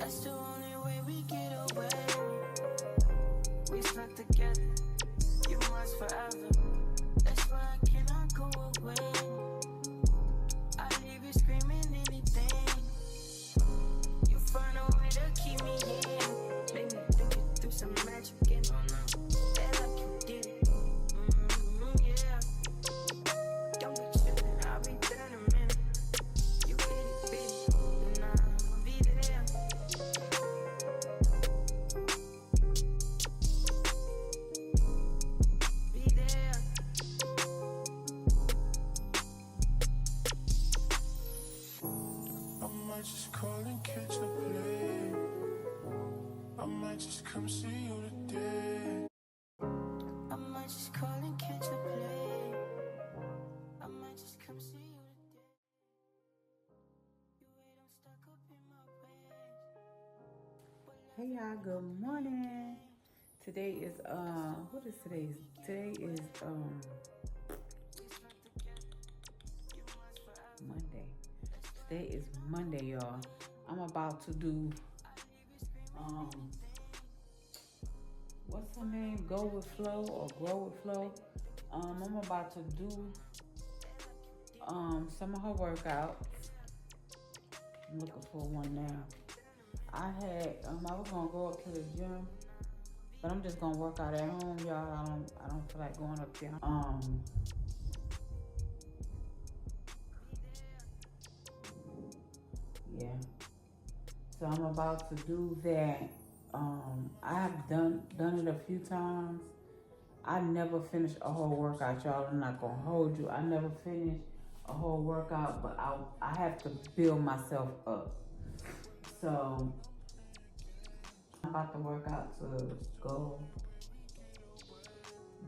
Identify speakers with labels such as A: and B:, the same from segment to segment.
A: That's the only way we get away. We stuck together, you must forever. That's why I cannot go away. I leave you screaming anything. You find a way to keep me in. Make me think you through some magic and that like you did it. Yeah. Don't be tripping, I'll be there in a minute. You get it, baby. Nah, I'll be there. Be there.
B: I might just call and catch a play. I might just come see you today.
A: I might just call and catch a play. I might just come see you today. You wait, I'm stuck up in my ways.
C: Hey y'all, good morning. Today is what is today? Today is Monday. Today is Monday, y'all. I'm about to do what's her name? Go with Flow or Grow with Flow. I'm about to do some of her workouts. I'm looking for one now. I was gonna go up to the gym, but I'm just gonna work out at home, y'all. I don't feel like going up there. Yeah. So I'm about to do that. I have done it a few times. I never finish a whole workout, y'all. I'm not gonna hold you. I never finish a whole workout, but I have to build myself up. So I'm about to work out to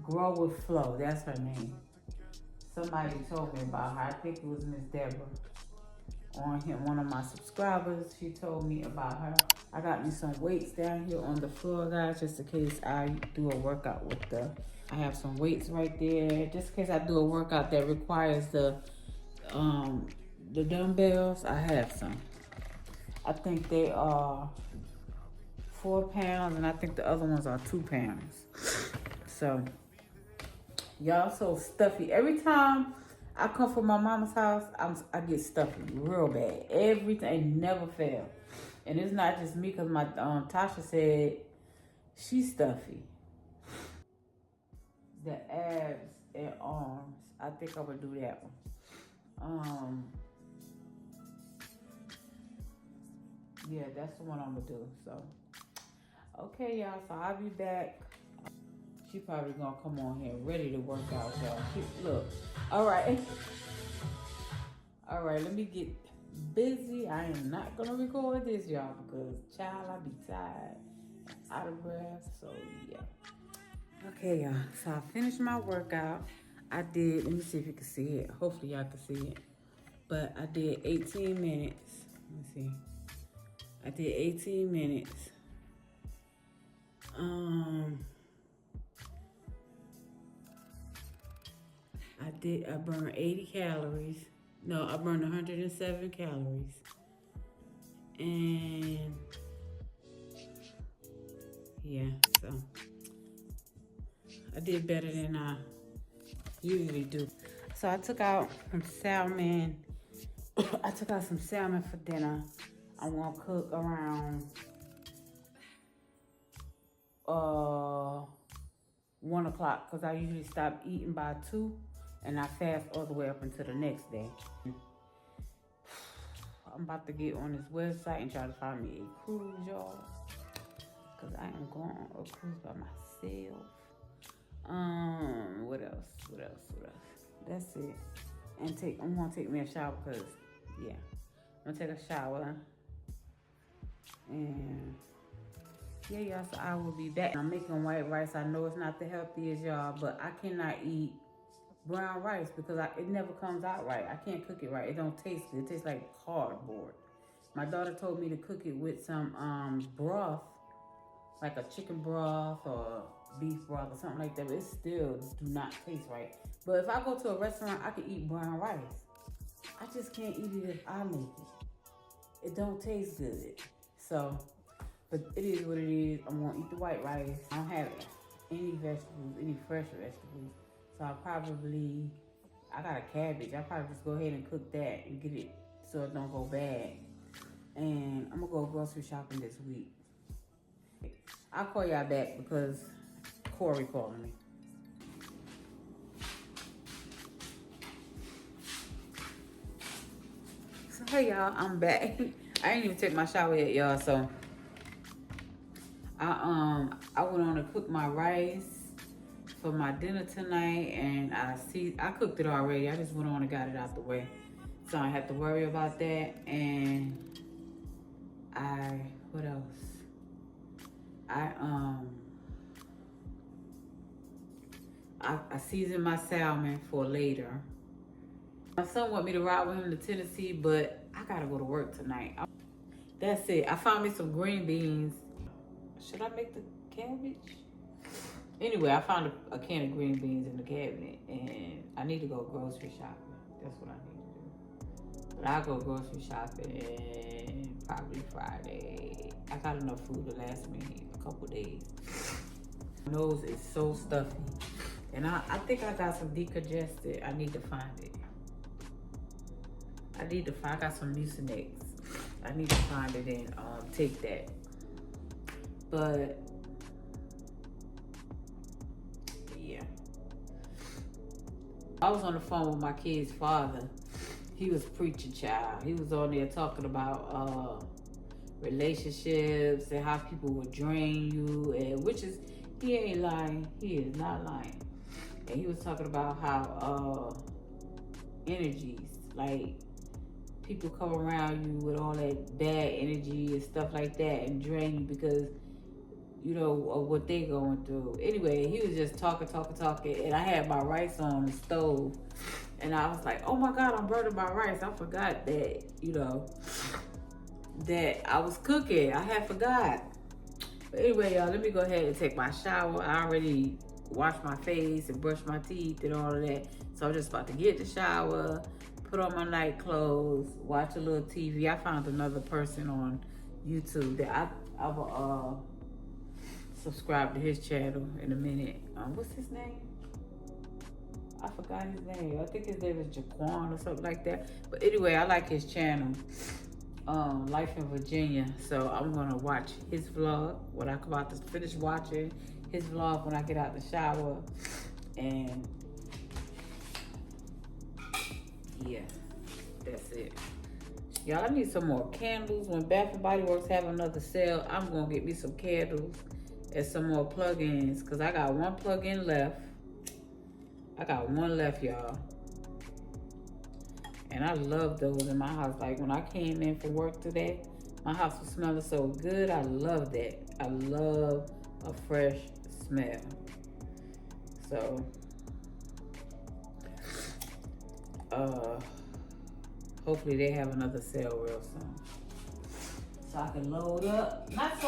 C: Grow with Flow. That's her name. Somebody told me about her. I think it was Miss Deborah. One of my subscribers, she told me about her. I got me some weights down here on the floor, guys, just in case I do a workout with I have some weights right there, just in case I do a workout that requires the dumbbells. I have some. I think they are 4 pounds, and I think the other ones are 2 pounds. So, y'all so stuffy. Every time I come from my mama's house, I get stuffy real bad. Everything never fails. And it's not just me, because my Tasha said she's stuffy. The abs and arms, I think I would do that one. Yeah, that's the one I'm gonna do. So, okay, y'all. So I'll be back. She probably gonna come on here ready to work out, y'all. Look, all right. All right, let me get busy. I am not gonna record this, y'all, because child, I be tired, out of breath. So yeah. Okay, y'all. So I finished my workout. I did. Let me see if you can see it. Hopefully y'all can see it. But I did 18 minutes. Let me see. I did 18 minutes. I burned 80 calories. No, I burned 107 calories. And yeah, so I did better than I usually do. So I took out some salmon. I took out some salmon for dinner. I'm gonna cook around 1 o'clock, because I usually stop eating by 2, and I fast all the way up until the next day. I'm about to get on this website and try to find me a cruise, y'all, because I am going on a cruise by myself. What else? That's it. And I'm gonna take me a shower, because yeah, I'm gonna take a shower. And yeah, y'all, so I will be back. I'm making white rice. I know it's not the healthiest, y'all, but I cannot eat brown rice because it never comes out right. I can't cook it right. It don't taste good. It tastes like cardboard. My daughter told me to cook it with some broth, like a chicken broth or beef broth or something like that, but it still do not taste right. But if I go to a restaurant, I can eat brown rice. I just can't eat it if I make it. It don't taste good. So, but it is what it is. I'm gonna eat the white rice. I don't have any vegetables, any fresh vegetables. So I got a cabbage. I'll probably just go ahead and cook that and get it so it don't go bad. And I'm gonna go grocery shopping this week. I'll call y'all back because Corey calling me. So hey y'all, I'm back. I ain't even take my shower yet, y'all. So I went on to cook my rice for my dinner tonight, and I cooked it already. I just went on and got it out the way, so I don't have to worry about that. And what else? I seasoned my salmon for later. My son want me to ride with him to Tennessee, but I gotta go to work tonight. That's it. I found me some green beans. Should I make the cabbage? Anyway, I found a can of green beans in the cabinet, and I need to go grocery shopping. That's what I need to do. But I'll go grocery shopping probably Friday. I got enough food to last me a couple days. My nose is so stuffy. And I think I got some decongested. I need to find it. I got some Mucinex. I need to find it and take that. But yeah. I was on the phone with my kid's father. He was preaching, child. He was on there talking about relationships and how people will drain you, and he ain't lying. He is not lying. And he was talking about how energies, like people come around you with all that bad energy and stuff like that and drain you because you know of what they going through. Anyway, he was just talking, and I had my rice on the stove, and I was like, oh my God, I'm burning my rice. I forgot that, that I was cooking. I had forgot. But anyway, y'all, let me go ahead and take my shower. I already washed my face and brushed my teeth and all of that. So I'm just about to get the shower, put on my night clothes, watch a little TV. I found another person on YouTube that I will subscribe to his channel in a minute. What's his name? I forgot his name. I think his name is Jaquan or something like that. But anyway, I like his channel. Life in Virginia. So I'm gonna watch his vlog when I come out to finish watching his vlog when I get out the shower. And yeah, that's it. Y'all, I need some more candles. When Bath and Body Works have another sale, I'm gonna get me some candles and some more plug-ins, because I got one plug-in left. I got one left, y'all. And I love those in my house. Like when I came in for work today, my house was smelling so good. I love that. I love a fresh smell. So, hopefully they have another sale real soon, so I can load up. Not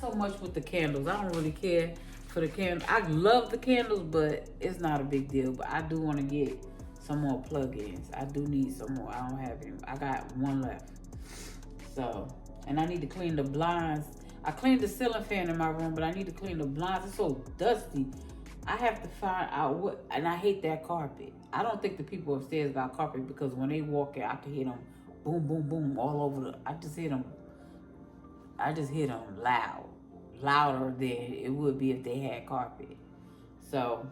C: so much with the candles. I don't really care for the candles. I love the candles, but it's not a big deal. But I do want to get some more plug-ins. I do need some more. I don't have any. I got one left. So, and I need to clean the blinds. I cleaned the ceiling fan in my room, but I need to clean the blinds. It's so dusty. I have to find out and I hate that carpet. I don't think the people upstairs got carpet, because when they walk in, I can hear them boom, boom, boom all over I just hear them loud. Louder than it would be if they had carpet. So,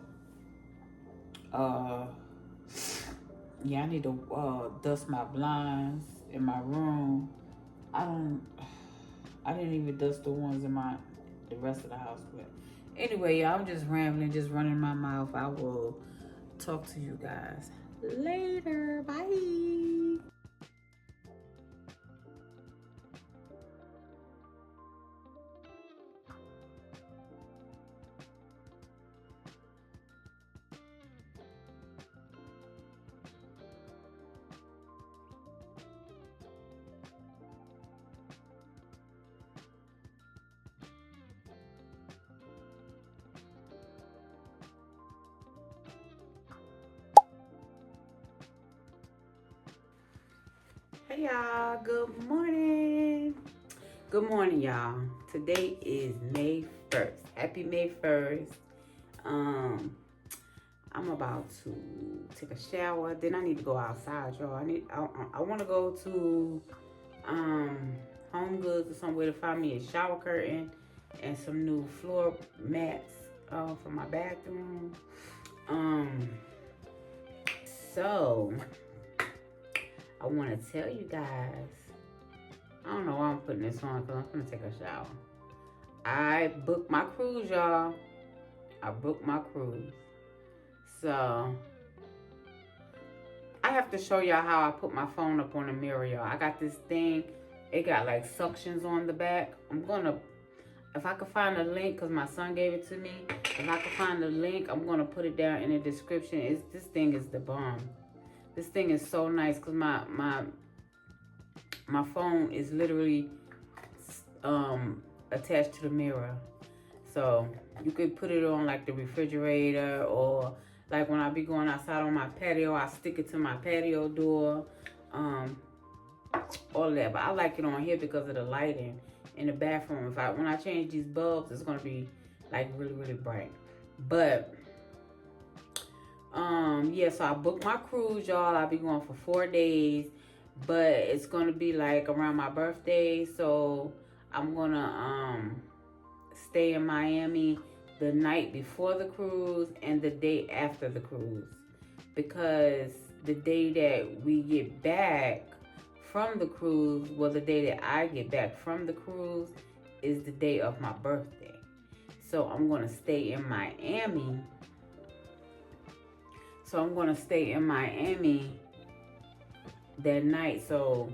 C: yeah, I need to dust my blinds in my room. I didn't even dust the ones in the rest of the house. But anyway, y'all, I'm just rambling, just running my mouth. I will talk to you guys later. Bye. Hey y'all, good morning. Good morning, y'all. Today is May 1st. Happy May 1st. I'm about to take a shower. Then I need to go outside, y'all. I want to go to Home Goods or somewhere to find me a shower curtain and some new floor mats for my bathroom. So I want to tell you guys, I don't know why I'm putting this on because I'm going to take a shower. I booked my cruise, y'all. I booked my cruise. So I have to show y'all how I put my phone up on the mirror, y'all. I got this thing. It got like suctions on the back. I'm going to, if I can find a link, because my son gave it to me. If I can find a link, I'm going to put it down in the description. This thing is the bomb. This thing is so nice because my phone is literally attached to the mirror. So you could put it on like the refrigerator, or like when I be going outside on my patio, I stick it to my patio door. All of that. But I like it on here because of the lighting in the bathroom. When I change these bulbs, it's gonna be like really, really bright. But yeah, so I booked my cruise, y'all. I'll be going for 4 days, but it's gonna be like around my birthday. So I'm gonna stay in Miami the night before the cruise and the day after the cruise, because the day that we get back from the cruise, well, the day that I get back from the cruise is the day of my birthday. So I'm gonna stay in Miami. That night, so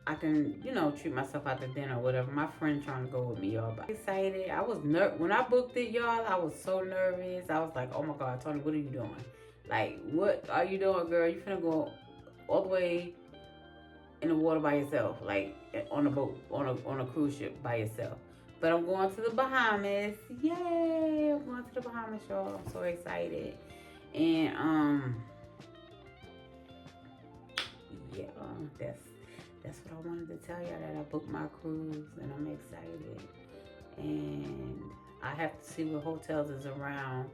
C: I can, treat myself out to dinner or whatever. My friend trying to go with me, y'all. But I'm excited. I was when I booked it, y'all, I was so nervous. I was like, oh my God, Tony, what are you doing? Like, what are you doing, girl? You finna go all the way in the water by yourself, like on a boat, on a cruise ship by yourself. But I'm going to the Bahamas. Yay! I'm going to the Bahamas, y'all. I'm so excited. And yeah, that's what I wanted to tell y'all, that I booked my cruise and I'm excited. And I have to see what hotels is around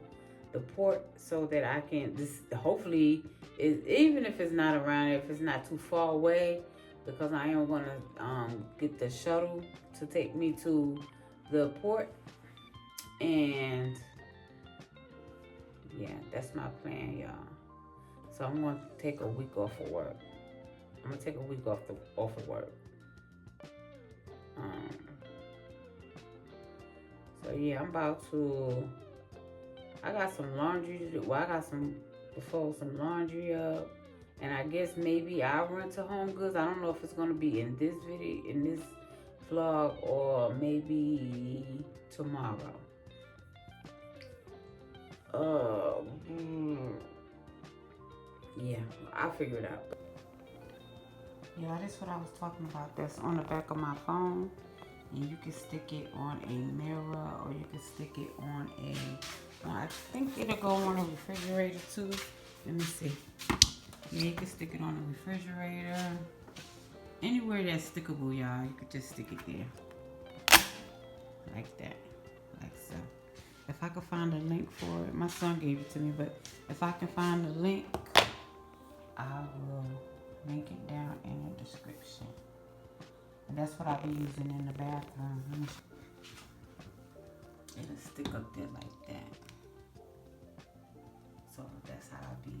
C: the port so that I can, hopefully, even if it's not around, if it's not too far away, because I am going to get the shuttle to take me to the port. And yeah, that's my plan, y'all. So I'm going to take a week off of work. I'm going to take a week off of work. So yeah, I'm about to, I got some laundry to do. Well, I got to fold some laundry up. And I guess maybe I'll run to Home Goods. I don't know if it's going to be in this video, in this vlog, or maybe tomorrow. Yeah, I'll figure it out. Yeah, that's what I was talking about. That's on the back of my phone. And you can stick it on a mirror, or you can stick it on I think it'll go on a refrigerator too. Let me see. Yeah, you can stick it on the refrigerator. Anywhere that's stickable, y'all, you could just stick it there. Like that. Like so. If I could find a link for it, my son gave it to me, but if I can find a link, I will link it down in the description. And that's what I'll be using in the bathroom. It'll stick up there like that. So that's how I'll be